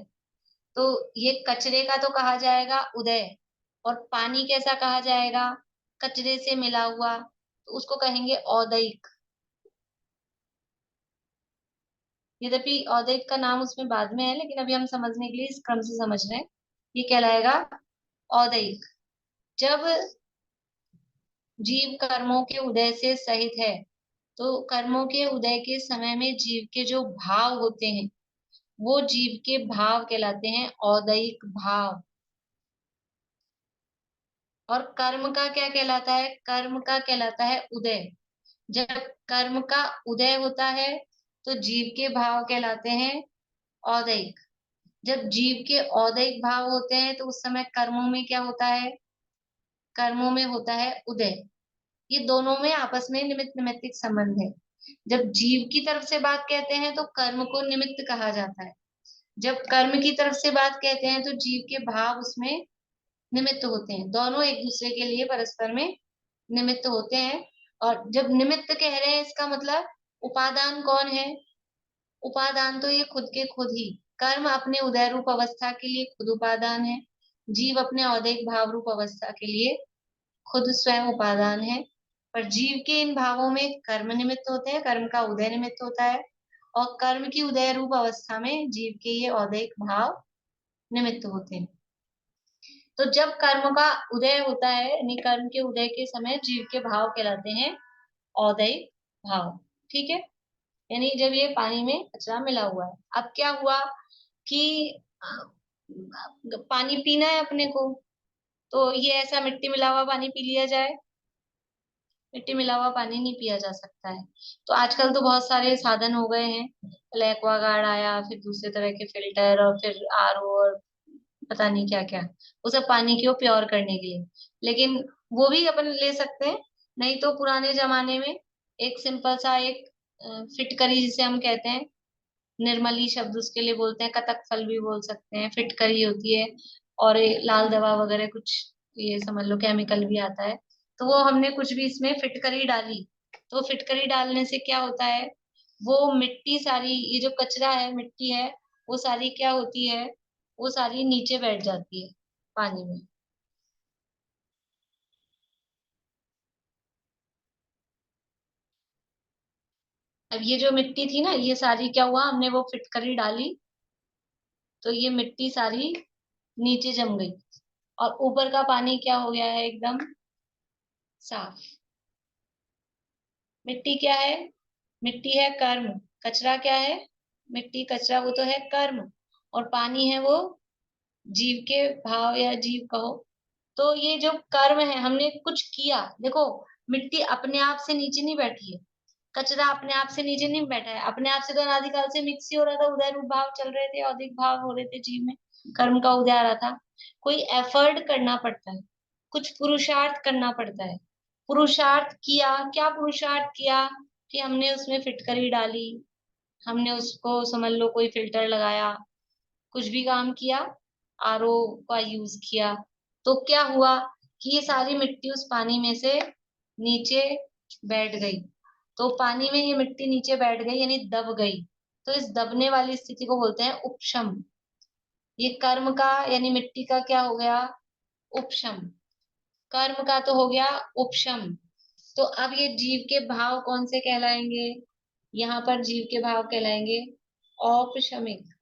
तो ये कचरे का तो कहा जाएगा उदय, और पानी कैसा कहा जाएगा? कचरे से मिला हुआ, तो उसको कहेंगे औदयिक। यद्यपि औदयिक का नाम उसमें बाद में है, लेकिन अभी हम समझने के लिए इस क्रम से समझ रहे हैं। ये कहलाएगा औदयिक। जब जीव कर्मों के उदय से सहित है तो कर्मों के उदय के समय में जीव के जो भाव होते हैं वो जीव के भाव कहलाते हैं औदैहिक भाव। और कर्म का क्या कहलाता है? कर्म का कहलाता है उदय। जब कर्म का उदय होता है तो जीव के भाव कहलाते हैं औदैहिक। जब जीव के औदैहिक भाव होते हैं तो उस समय कर्मों में क्या होता है? कर्मों में होता है उदय। ये दोनों में आपस में निमित्त निमित्तिक संबंध है। जब जीव की तरफ से बात कहते हैं तो कर्म को निमित्त कहा जाता है। जब कर्म की तरफ से बात कहते हैं तो जीव के भाव उसमें निमित्त होते हैं। दोनों एक दूसरे के लिए परस्पर में निमित्त होते हैं। और जब निमित्त कह रहे हैं इसका मतलब उपादान कौन है? उपादान तो ये खुद के खुद ही। कर्म अपने उदय रूप अवस्था के लिए खुद उपादान है। जीव अपने औदैहिक भाव रूप अवस्था के लिए खुद स्वयं उपादान है। पर जीव के इन भावों में कर्म निमित्त होते हैं, कर्म का उदय निमित्त होता है। और कर्म की उदय रूप अवस्था में जीव के ये औदैहिक भाव निमित्त होते हैं। तो जब कर्म का उदय होता है यानी कर्म के उदय के समय जीव के भाव कहलाते हैं औदैहिक भाव। ठीक है। यानी जब ये पानी में कचरा मिला हुआ है, अब क्या हुआ कि पानी पीना है अपने को, तो ये ऐसा मिट्टी मिला हुआ पानी पी लिया जाए? मिट्टी मिला हुआ पानी नहीं पिया जा सकता है। तो आजकल तो बहुत सारे साधन हो गए हैं। एक्वागार्ड आया, फिर दूसरे तरह के फिल्टर, और फिर आरओ, और पता नहीं क्या क्या, वो सब पानी को प्योर करने के लिए। लेकिन वो भी अपन ले सकते हैं। नहीं तो पुराने जमाने में एक सिंपल सा एक फिटकरी जिसे हम कहते हैं, निर्मली शब्द उसके लिए बोलते हैं, कतक फल भी बोल सकते हैं, फिटकरी होती है। और ये लाल दवा वगैरह कुछ, ये समझ लो केमिकल भी आता है। तो वो हमने कुछ भी इसमें फिटकरी डाली, तो फिटकरी डालने से क्या होता है? वो मिट्टी सारी, ये जो कचरा है, मिट्टी है, वो सारी क्या होती है? वो सारी नीचे बैठ जाती है पानी में। अब ये जो मिट्टी थी ना, ये सारी क्या हुआ, हमने वो फिटकरी डाली तो ये मिट्टी सारी नीचे जम गई, और ऊपर का पानी क्या हो गया है? एकदम साफ। मिट्टी क्या है? मिट्टी है कर्म। कचरा क्या है? मिट्टी कचरा वो तो है कर्म। और पानी है वो जीव के भाव, या जीव कहो। तो ये जो कर्म है, हमने कुछ किया। देखो, मिट्टी अपने आप से नीचे नहीं बैठी है, कचरा अपने आप से नीचे नहीं बैठा है। अपने आप से तो अनादिकाल से मिक्स ही हो रहा था, उदय रूप भाव चल रहे थे, अधिक भाव हो रहे थे जीव में, कर्म का उदय आ रहा था। कोई एफर्ट करना पड़ता है, कुछ पुरुषार्थ करना पड़ता है। पुरुषार्थ किया, क्या पुरुषार्थ किया? कि हमने उसमें फिटकरी डाली, हमने उसको समझ लो कोई फिल्टर लगाया, कुछ भी काम किया, आरओ का यूज किया, तो क्या हुआ कि ये सारी मिट्टी उस पानी में से नीचे बैठ गई। तो पानी में ये मिट्टी नीचे बैठ गई यानी दब गई। तो इस दबने वाली स्थिति को बोलते हैं उपशम। ये कर्म का यानी मिट्टी का क्या हो गया? उपशम। कर्म का तो हो गया उपशम। तो अब ये जीव के भाव कौन से कहलाएंगे? यहाँ पर जीव के भाव कहलाएंगे औपशमिक।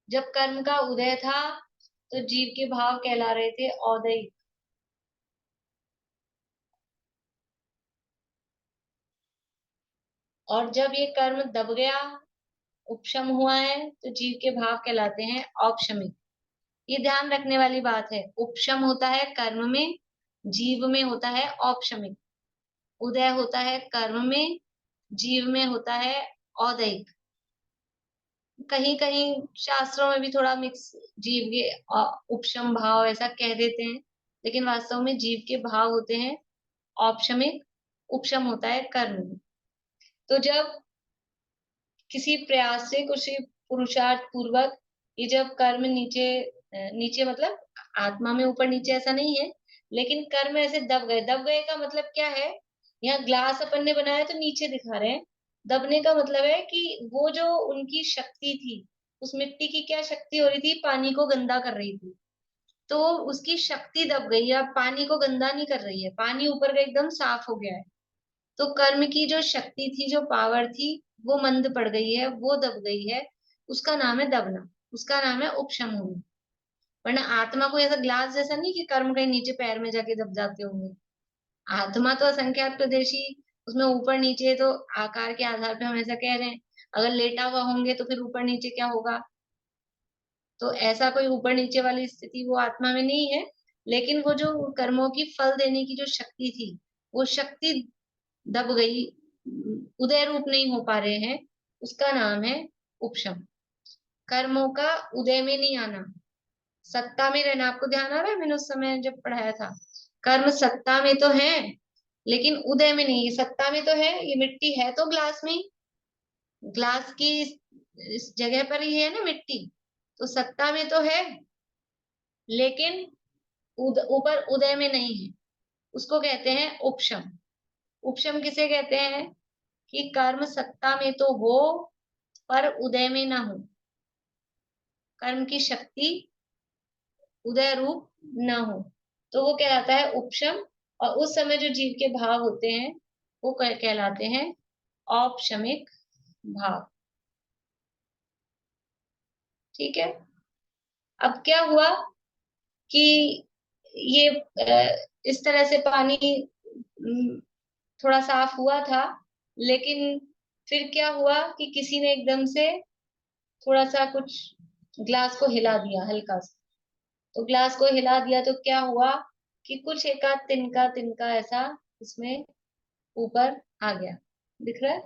जब कर्म का उदय था तो जीव के भाव कहला रहे थे औदयिक। और जब ये कर्म दब गया, उपशम हुआ है, तो जीव के भाव कहलाते हैं औपशमिक। ये ध्यान रखने वाली बात है, उपशम होता है कर्म में, जीव में होता है औपशमिक। उदय होता है कर्म में, जीव में होता है औदयिक। कहीं कहीं शास्त्रों में भी थोड़ा मिक्स, जीव के उपशम भाव ऐसा कह देते हैं, लेकिन वास्तव में जीव के भाव होते हैं औपशमिक, उपशम होता है कर्म में। तो जब किसी प्रयास से, कुछ पुरुषार्थ पूर्वक ये जब कर्म नीचे, नीचे मतलब आत्मा में ऊपर नीचे ऐसा नहीं है, लेकिन कर्म ऐसे दब गए। दब गए का मतलब क्या है? यहाँ ग्लास अपन ने बनाया तो नीचे दिखा रहे हैं। दबने का मतलब है कि वो जो उनकी शक्ति थी, उस मिट्टी की क्या शक्ति हो रही थी? पानी को गंदा कर रही थी। तो उसकी शक्ति दब गई है, अब पानी को गंदा नहीं कर रही है, पानी ऊपर का एकदम साफ हो गया है। तो कर्म की जो शक्ति थी, जो पावर थी, वो मंद पड़ गई है, वो दब गई है। उसका नाम है दबना, उसका नाम है उपशम होना। वरना आत्मा को ऐसा ग्लास जैसा नहीं कि कर्म कहीं नीचे पैर में जाके दब जाते होंगे। आत्मा तो असंख्यात प्रदेशी, उसमें ऊपर नीचे तो आकार के आधार पे हम ऐसा कह रहे हैं। अगर लेटा हुआ होंगे तो फिर ऊपर नीचे क्या होगा? तो ऐसा कोई ऊपर नीचे वाली स्थिति वो आत्मा में नहीं है। लेकिन वो जो कर्मों की फल देने की जो शक्ति थी, वो शक्ति दब गई, उदय रूप नहीं हो पा रहे हैं, उसका नाम है उपशम। कर्मों का उदय में नहीं आना, सत्ता में रहना। आपको ध्यान आ रहा है, मैंने उस समय जब पढ़ाया था, कर्म सत्ता में तो है लेकिन उदय में नहीं। ये सत्ता में तो है, ये मिट्टी है तो ग्लास में ही, ग्लास की इस जगह पर ही है ना मिट्टी, तो सत्ता में तो है लेकिन ऊपर उदय में नहीं है। उसको कहते हैं उपशम। उपशम किसे कहते हैं? कि कर्म सत्ता में तो हो पर उदय में ना हो, कर्म की शक्ति उदय रूप ना हो, तो वो कहलाता है उपशम। और उस समय जो जीव के भाव होते हैं वो कहलाते हैं औपशमिक भाव। ठीक है। अब क्या हुआ कि ये इस तरह से पानी थोड़ा साफ हुआ था, लेकिन फिर क्या हुआ कि किसी ने एकदम से थोड़ा सा कुछ ग्लास को हिला दिया, हल्का सा। तो ग्लास को हिला दिया तो क्या हुआ कि कुछ एक आध तिनका तिनका ऐसा इसमें ऊपर आ गया। दिख रहा है?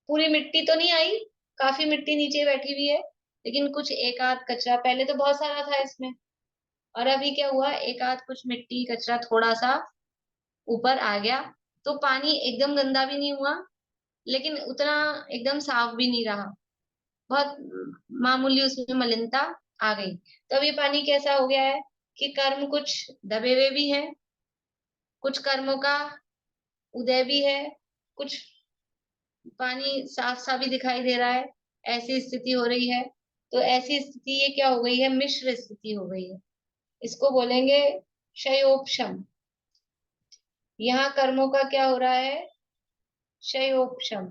पूरी मिट्टी तो नहीं आई, काफी मिट्टी नीचे बैठी हुई है, लेकिन कुछ एक आध कचरा, पहले तो बहुत सारा था इसमें, और अभी क्या हुआ, एक आध कुछ मिट्टी कचरा थोड़ा सा ऊपर आ गया। तो पानी एकदम गंदा भी नहीं हुआ लेकिन उतना एकदम साफ भी नहीं रहा, बहुत मामूली उसमें मलिनता आ गई। तो अब ये पानी कैसा हो गया है कि कर्म कुछ दबे हुए भी हैं, कुछ कर्मों का उदय भी है, कुछ पानी साफ सा भी दिखाई दे रहा है, ऐसी स्थिति हो रही है। तो ऐसी स्थिति ये क्या हो गई है, मिश्र स्थिति हो गई है। इसको बोलेंगे क्षयोपशम। यहाँ कर्मों का क्या हो रहा है, क्षयोपशम।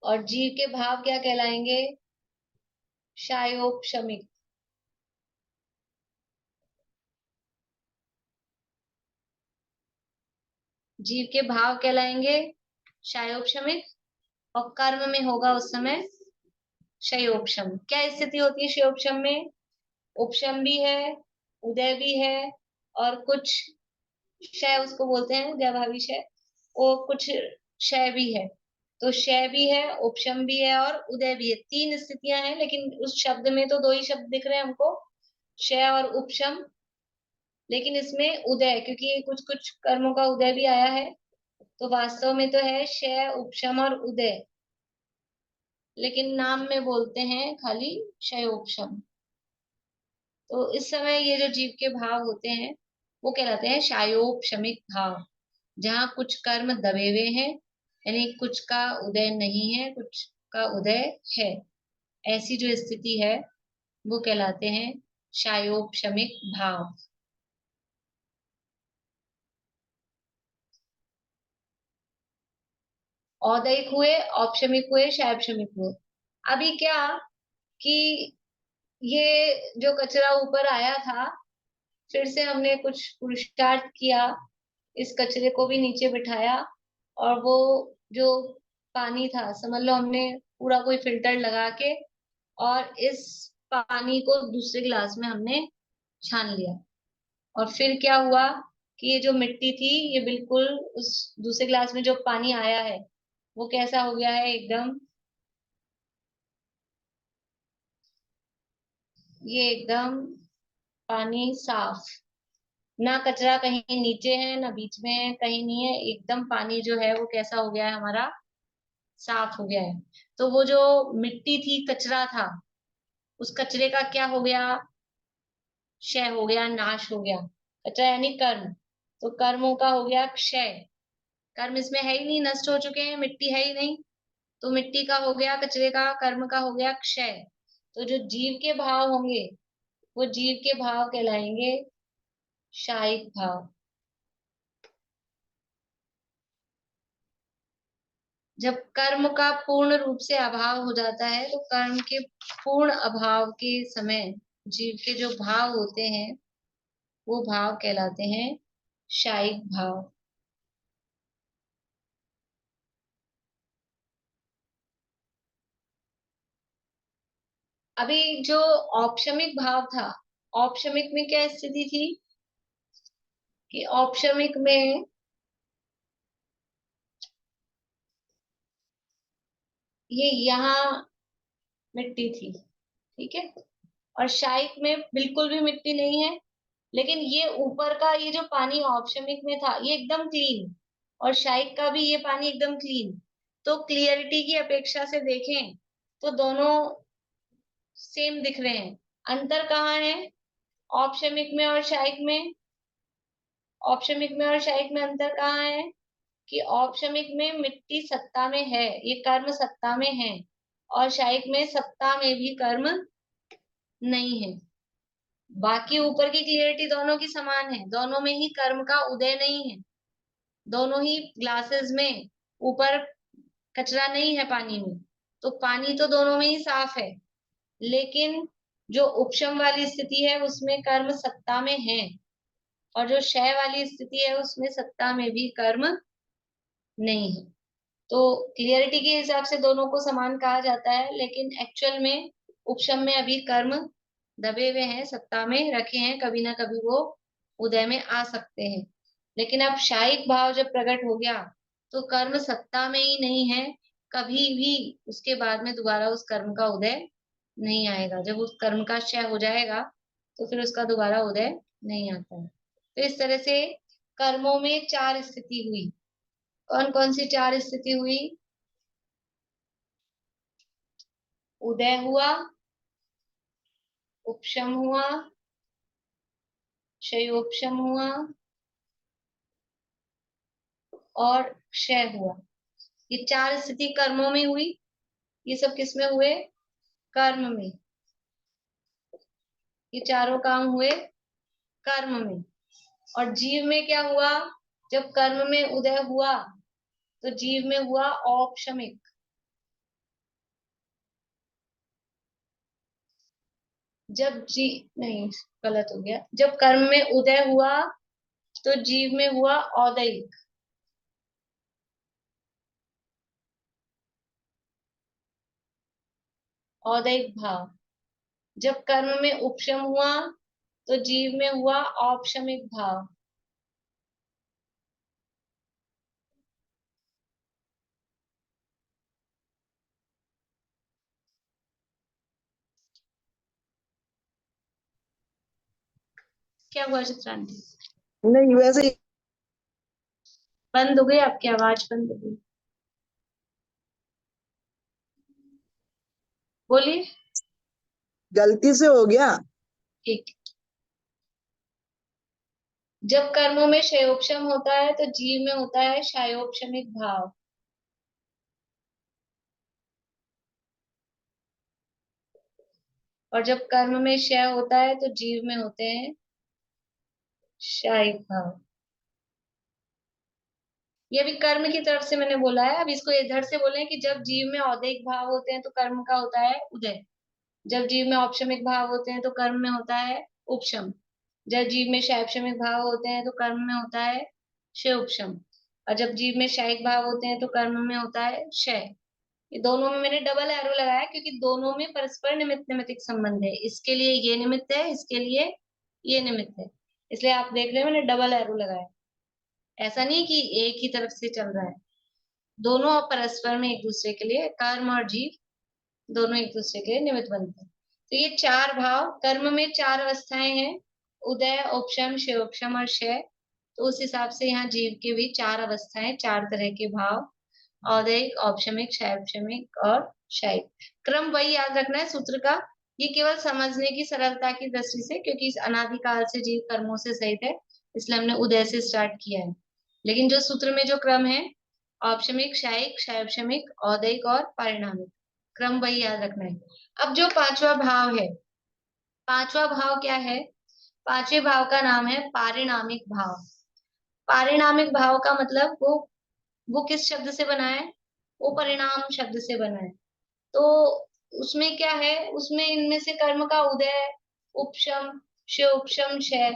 और जीव के भाव क्या कहलाएंगे, क्षयोपशमिक। जीव के भाव कहलाएंगे क्षयोपशमिक, और कर्म में होगा उस समय क्षयोपशम। क्या स्थिति होती है क्षयोपशम में? उपशम भी है, उदय भी है, और कुछ क्षय उसको बोलते हैं, उदयभावी क्षय, वो कुछ क्षय भी है। तो क्षय भी है, उपशम भी है और उदय भी है। तीन स्थितियां हैं, लेकिन उस शब्द में तो दो ही शब्द दिख रहे हैं हमको, क्षय और उपशम। लेकिन इसमें उदय, क्योंकि कुछ कुछ कर्मों का उदय भी आया है, तो वास्तव में तो है क्षय, उपशम और उदय, लेकिन नाम में बोलते हैं खाली क्षयोपशम। तो इस समय ये जो जीव के भाव होते हैं वो कहलाते हैं क्षयोपशमिक भाव, जहाँ कुछ कर्म दबे हुए हैं, यानी कुछ का उदय नहीं है, कुछ का उदय है। ऐसी जो स्थिति है वो कहलाते हैं क्षयोपशमिक भाव। औदैक हुए, औपशमिक हुए, क्षयोपशमिक हुए। अभी क्या कि ये जो कचरा ऊपर आया था, फिर से हमने कुछ पुरुषार्थ किया, इस कचरे को भी नीचे बिठाया, और वो जो पानी था, समझ लो हमने पूरा कोई फिल्टर लगा के और इस पानी को दूसरे गिलास में हमने छान लिया। और फिर क्या हुआ कि ये जो मिट्टी थी, ये बिल्कुल उस दूसरे गिलास में जो पानी आया है वो कैसा हो गया है, एकदम, ये एकदम पानी साफ, ना कचरा कहीं नीचे है ना बीच में है, कहीं नहीं है, एकदम पानी जो है वो कैसा हो गया है हमारा, साफ हो गया है। तो वो जो मिट्टी थी, कचरा था, उस कचरे का क्या हो गया, क्षय हो गया, नाश हो गया। कचरा यानी कर्म, तो कर्मों का हो गया क्षय। कर्म इसमें है ही नहीं, नष्ट हो चुके हैं, मिट्टी है ही नहीं, तो मिट्टी का हो गया, कचरे का, कर्म का हो गया क्षय। तो जो जीव के भाव होंगे वो जीव के भाव कहलाएंगे शायिक भाव। जब कर्म का पूर्ण रूप से अभाव हो जाता है, तो कर्म के पूर्ण अभाव के समय जीव के जो भाव होते हैं वो भाव कहलाते हैं शायिक भाव। अभी जो औपशमिक भाव था, औपशमिक में क्या स्थिति थी कि औपशमिक में ये यहाँ मिट्टी थी, ठीक है, और शायिक में बिल्कुल भी मिट्टी नहीं है, लेकिन ये ऊपर का ये जो पानी औपशमिक में था ये एकदम क्लीन, और शायिक का भी ये पानी एकदम क्लीन। तो क्लियरिटी की अपेक्षा से देखें तो दोनों सेम दिख रहे हैं। अंतर कहाँ है औपशमिक में और शायिक में? औपशमिक में और शायिक में अंतर कहाँ है कि औपशमिक में मिट्टी सत्ता में है, ये कर्म सत्ता में है, और शायिक में सत्ता में भी कर्म नहीं है। बाकी ऊपर की क्लियरिटी दोनों की समान है, दोनों में ही कर्म का उदय नहीं है, दोनों ही ग्लासेस में ऊपर कचरा नहीं है पानी में, तो पानी तो दोनों में ही साफ है। लेकिन जो उपशम वाली स्थिति है उसमें कर्म सत्ता में है, और जो क्षय वाली स्थिति है उसमें सत्ता में भी कर्म नहीं है। तो क्लियरिटी के हिसाब से दोनों को समान कहा जाता है, लेकिन एक्चुअल में उपशम में अभी कर्म दबे हुए हैं, सत्ता में रखे हैं, कभी ना कभी वो उदय में आ सकते हैं। लेकिन अब शायिक भाव जब प्रकट हो गया तो कर्म सत्ता में ही नहीं है, कभी भी उसके बाद में दोबारा उस कर्म का उदय नहीं आएगा। जब उस कर्म का क्षय हो जाएगा तो फिर उसका दोबारा उदय नहीं आता है। तो इस तरह से कर्मों में चार स्थिति हुई। कौन कौन सी चार स्थिति हुई? उदय हुआ, उपशम हुआ, क्षयोपशम हुआ और क्षय हुआ। ये चार स्थिति कर्मों में हुई। ये सब किस में हुए? कर्म में। ये चारों काम हुए कर्म में। और जीव में क्या हुआ? जब कर्म में उदय हुआ तो जीव में हुआ औपशमिक। जब जी नहीं, गलत हो गया। जब कर्म में उदय हुआ तो जीव में हुआ औदैहिक। औदैहिक भाव। जब कर्म में उपशम हुआ तो जीव में हुआ औपशमिक भाव। क्या हुआ चित्रांगी? नहीं वैसे ही बंद हो गई आपकी आवाज, बंद हो गई। बोलिए। गलती से हो गया। ठीक। जब कर्मों में क्षयोपशम होता है तो जीव में होता है क्षयोपशमिक भाव। और जब कर्म में क्षय होता है तो जीव में होते हैं क्षयिक भाव। ये भी कर्म की तरफ से मैंने बोला है। अब इसको इधर से बोले कि जब जीव में औदैहिक भाव होते हैं तो कर्म का होता है उदय। जब जीव में औपशमिक भाव होते हैं तो कर्म में होता है उपशम। जब जीव में क्षयक्षमिक भाव होते हैं तो कर्म में होता है क्षय उपशम। और जब जीव में क्षयिक भाव होते हैं तो कर्म में होता है क्षय। ये दोनों में मैंने डबल एरो लगाया क्योंकि दोनों में परस्पर निमित्त निमित्तिक संबंध है। इसके लिए ये निमित्त है, इसके लिए ये निमित्त है, इसलिए आप देख रहे हो मैंने डबल एरो लगाया। ऐसा नहीं कि एक ही तरफ से चल रहा है, दोनों परस्पर में एक दूसरे के लिए, कर्म और जीव दोनों एक दूसरे के लिए निमित्त बनते हैं। तो ये चार भाव, कर्म में चार अवस्थाएं हैं, उदय, उपशम, क्षयोपशम और क्षय। तो उस हिसाब से यहाँ जीव के भी चार अवस्थाएं, चार तरह के भाव, औदैहिक, औपशमिक, क्षयोपशमिक और क्षयिक। क्रम वही याद रखना है सूत्र का। ये केवल समझने की सरलता की दृष्टि से, क्योंकि इस अनादिकाल से जीव कर्मों से सहित है, इसलिए हमने उदय से स्टार्ट किया है। लेकिन जो सूत्र में जो क्रम है, औपशमिक, क्षयिक, क्षयोपशमिक, औदैहिक और पारिणामिक, क्रम वही याद रखना है। अब जो पांचवा भाव है, पांचवा भाव क्या है? पांचवे भाव का नाम है पारिणामिक भाव। पारिणामिक भाव का मतलब वो किस शब्द से बना है? वो परिणाम शब्द से बना है। तो उसमें क्या है? उसमें इनमें से कर्म का उदय उपशम, श उपशम शय,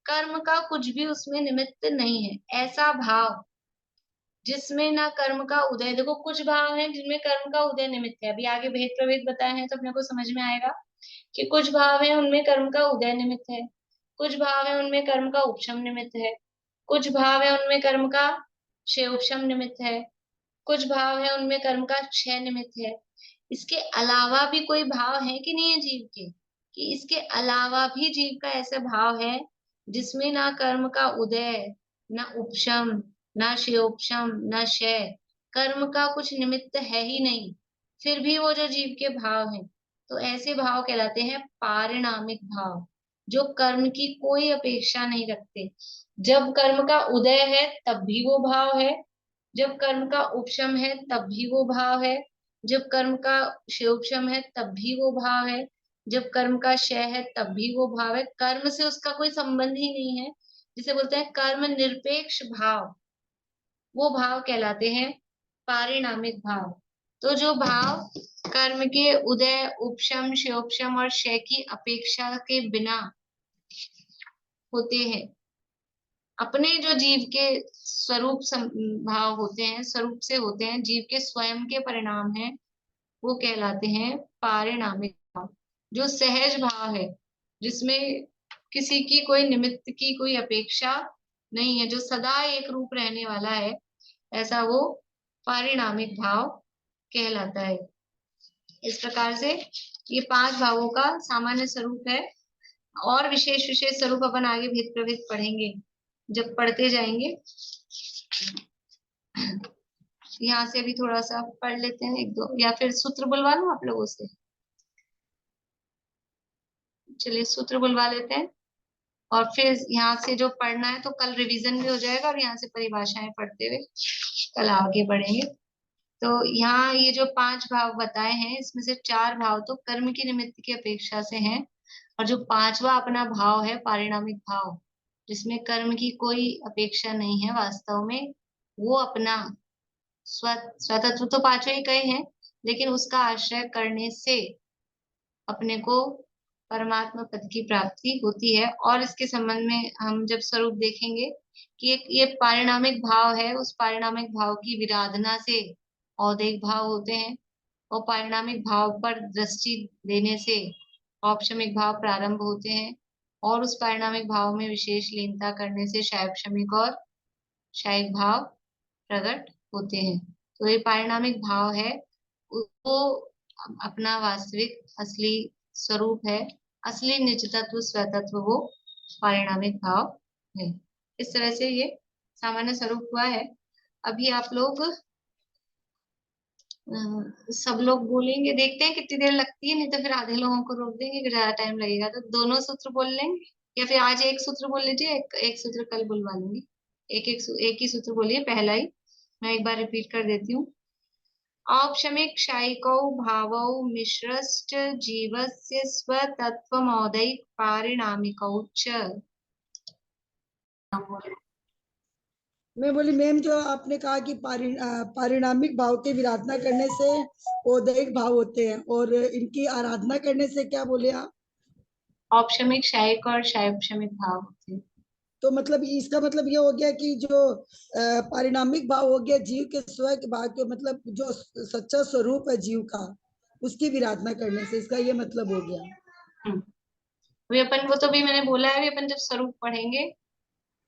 कर्म का कुछ भी उसमें निमित्त नहीं है। ऐसा भाव जिसमें ना कर्म का उदय, देखो कुछ भाव हैं जिनमें कर्म का उदय निमित्त है, अभी आगे भेद प्रभेद बताए हैं तो अपने को समझ में आएगा कि कुछ भाव है उनमें कर्म का उदय निमित्त है, कुछ भाव है उनमें कर्म का उपशम निमित्त है, कुछ भाव है उनमें कर्म का क्षय उपशम निमित्त है, कुछ भाव है उनमें कर्म का क्षय निमित्त है। इसके अलावा भी कोई भाव है कि नहीं है जीव के, कि इसके अलावा भी जीव का ऐसा भाव है जिसमें ना कर्म का उदय, ना उपशम, ना क्षयोपशम, ना क्षय, कर्म का कुछ निमित्त है ही नहीं, फिर भी वो जो जीव के भाव हैं, तो ऐसे भाव कहलाते हैं पारिणामिक भाव, जो कर्म की कोई अपेक्षा नहीं रखते। जब कर्म का उदय है तब भी वो भाव है, जब कर्म का उपशम है तब भी वो भाव है, जब कर्म का क्षयोपशम है तब भी वो भाव है, जब कर्म का क्षय है तब भी वो भाव है, कर्म से उसका कोई संबंध ही नहीं है, जिसे बोलते हैं कर्म निरपेक्ष भाव, वो भाव कहलाते हैं पारिणामिक भाव। तो जो भाव कर्म के उदय, उपशम, क्षयोपशम और क्षय की अपेक्षा के बिना होते हैं, अपने जो जीव के स्वरूप भाव होते हैं, स्वरूप से होते हैं, जीव के स्वयं के परिणाम हैं, वो कहलाते हैं पारिणामिक भाव। जो सहज भाव है, जिसमें किसी की कोई निमित्त की कोई अपेक्षा नहीं है, जो सदा एक रूप रहने वाला है, ऐसा वो पारिणामिक भाव कहलाता है। इस प्रकार से ये 5 भावों का सामान्य स्वरूप है, और विशेष विशेष स्वरूप अपन आगे भेद प्रभेद पढ़ेंगे जब पढ़ते जाएंगे। यहाँ से अभी थोड़ा सा पढ़ लेते हैं, एक दो, या फिर सूत्र बुलवा लूं आप लोगों से। चलिए सूत्र बुलवा लेते हैं, और फिर यहाँ से जो पढ़ना है तो कल रिवीजन भी हो जाएगा, और यहाँ से परिभाषाएं पढ़ते हुए कल आगे बढ़ेंगे। तो यहाँ ये जो 5 भाव बताए हैं, इसमें से 4 भाव तो कर्म की निमित्त की अपेक्षा से हैं, और जो 5वां अपना भाव है पारिणामिक भाव, जिसमें कर्म की कोई अपेक्षा नहीं है वास्तव में, वो अपना स्वतत्व तो 5वें ही कहे हैं, लेकिन उसका आश्रय करने से अपने को परमात्मा पद की प्राप्ति होती है। और इसके संबंध में हम जब स्वरूप देखेंगे कि एक ये पारिणामिक भाव है, उस पारिणामिक भाव की विराधना से औदेक भाव होते हैं, और पारिणामिक भाव पर दृष्टि देने से औपशमिक भाव प्रारंभ होते हैं, और उस पारिणामिक भाव में विशेष लीनता करने से शैवक्षमिक और क्षयिक भाव प्रकट होते हैं। तो ये पारिणामिक भाव है, वो अपना वास्तविक असली स्वरूप है, असली निज तत्व स्वतत्व वो पारिणामिक भाव है। इस तरह से ये सामान्य स्वरूप हुआ है। अभी आप लोग सब लोग बोलेंगे, देखते हैं कितनी देर लगती है, नहीं तो फिर आधे लोगों को रोक देंगे, फिर ज्यादा टाइम लगेगा, तो दोनों सूत्र बोल लेंगे, या फिर आज एक सूत्र बोल लीजिए, एक सूत्र कल बुलवा लूंगी। एक ही सूत्र बोलिए, पहला ही मैं एक बार रिपीट कर देती हूँ। औपशमिक क्षयिकौ भावौ मिश्रश्च जीवस्य स्वतत्वमौदैक पारिणामिकौ च। मैं बोली मैम, जो आपने कहा कि पारिणामिक भाव की विराधना करने से औदैहिक भाव होते हैं, और इनकी आराधना करने से क्या बोले आप? औपशमिक क्षयिक और क्षयोपशमिक भाव होते हैं। तो मतलब इसका मतलब ये हो गया कि जो पारिणामिक भाव हो गया जीव के स्व के भाव के, मतलब जो सच्चा स्वरूप है जीव का, उसकी विराधना करने से, इसका ये मतलब हो गया। अभी अपन को तो भी मैंने बोला है, अभी अपन जब स्वरूप पढ़ेंगे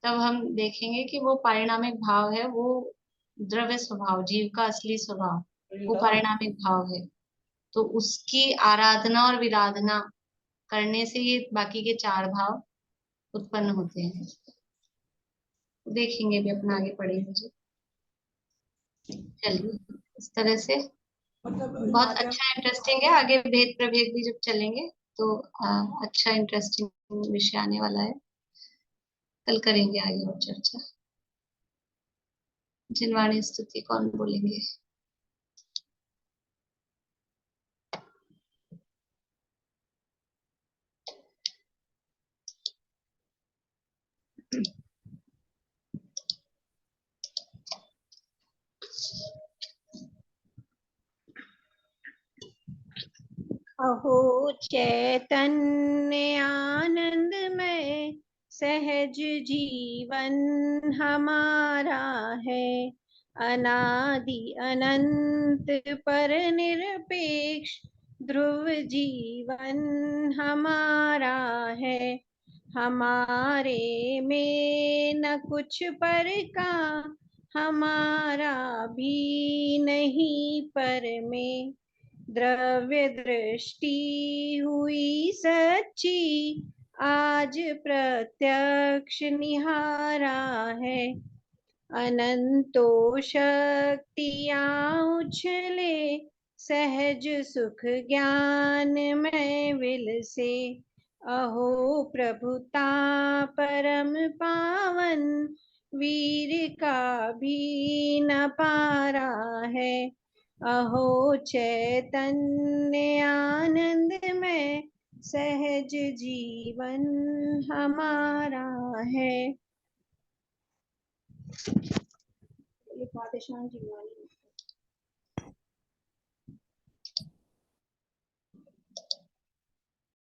तब हम देखेंगे कि वो पारिणामिक भाव है, वो द्रव्य स्वभाव, जीव का असली स्वभाव वो पारिणामिक भाव है, तो उसकी आराधना और विराधना करने से ये बाकी के 4 भाव उत्पन्न होते हैं। देखेंगे भी, अपना आगे पढ़ेंगे जो। चलिए, इस तरह से मतलब बहुत अच्छा इंटरेस्टिंग है, आगे भेद प्रभेद भी जब चलेंगे तो अच्छा इंटरेस्टिंग विषय आने वाला है, कल करेंगे आगे और चर्चा। जिनवाणी स्तुति कौन बोलेंगे? अहो चैतन्य आनंदमय सहज जीवन हमारा है, अनादि अनंत पर निरपेक्ष ध्रुव जीवन हमारा है। हमारे में न कुछ पर का, हमारा भी नहीं पर में, द्रव्य दृष्टि हुई सच्ची, आज प्रत्यक्ष निहारा है। अनंतो शक्तियाँ उछले, सहज सुख ज्ञान में विल से, अहो प्रभुता परम पावन, वीर का भी न पारा है। अहो चैतन्य आनंद में सहज जीवन हमारा है। ये पातशाह जी वाली